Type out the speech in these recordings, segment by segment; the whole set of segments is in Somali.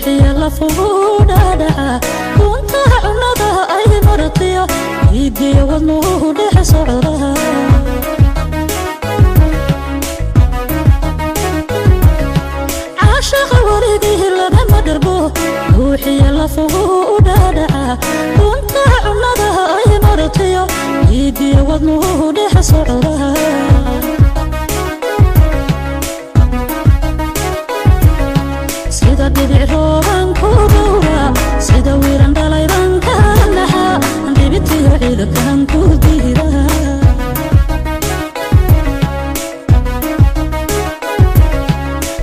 روحي يلا فوقنا دعا كنت عنده أي مرضية يدي والنور حصرها عاشق ورقي لما دربوه روحي يلا فوقنا دعا كنت عنده أي مرضية يدي والنور حصرها sida dhibic rooban ku dhowra sida wiiran dhalayban ka naxa dhibitiyo ciidankan ku diira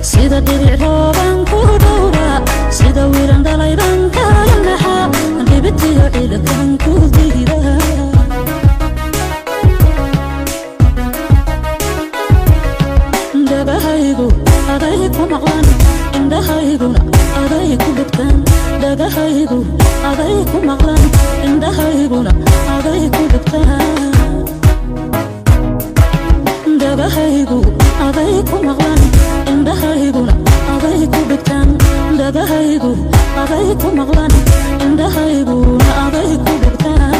sida dhibic rooban ku dhowra sida wiiran dhalayban ka naxa dhibitiyo ciidankan ku diira dabahaygu aday ku maqlan indhahayguna aday ku dhigtaan dhagahaygu aday ku maqlan indhahayguna aday ku dhigtaan dhagahaygu aday ku maqlan indhahayguna aday ku dhigtaan dhagahaygu aday ku maqlan indhahayguna aday ku dhigtaan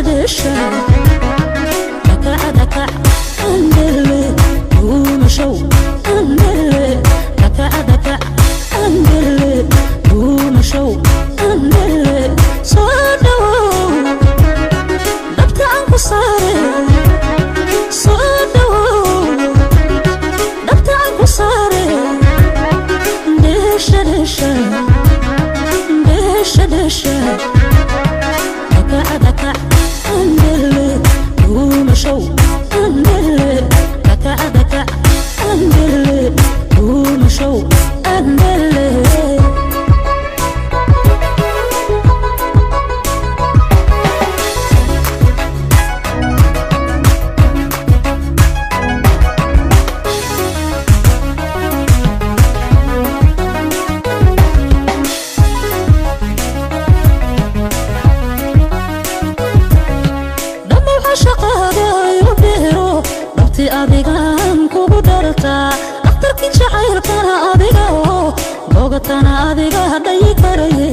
دشة دكع دكع أندلي دون شو أندلي دكع دكع أندلي دون شو أندلي صادو دبت عنك صاري صادو دبت عنك صاري دشة دشة دشة دشة دكع دكع أندلي دون شو أندلي دكع دكع أندلي دون شو أندلي adigan kugu dharta dhaqtarkii jacaylkana adiga oo bogatana adiga hadhay karaye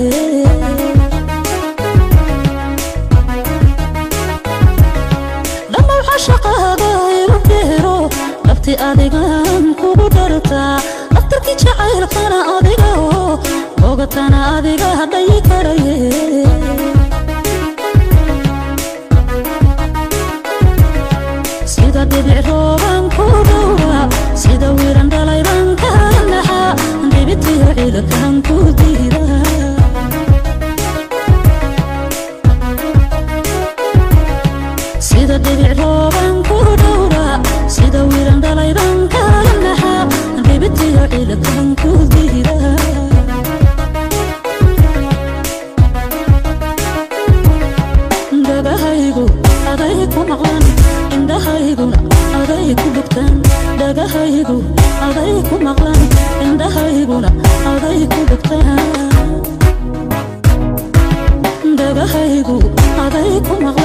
dhamma waxa shaqada iru dheero dhabti adigan kugu dharta dhaqtarkii jacaylkana adiga oo bogatana adiga hadhay karaye sida dhibic rooban ku dhowra sida wiiran dhalayban ka naxa dhibitiyo ciidankan ku diira sida dhibic rooban ku dhowra sida wiiran dhalayban ka naxa dhibitiyo ciidankan ku diira dhagahaygu aday ku maqlan indhahayguna aday ku dhigtaan dhagahaygu aday ku maqlan indhahayguna aday ku dhigtaan dhagahaygu aday ku maqlan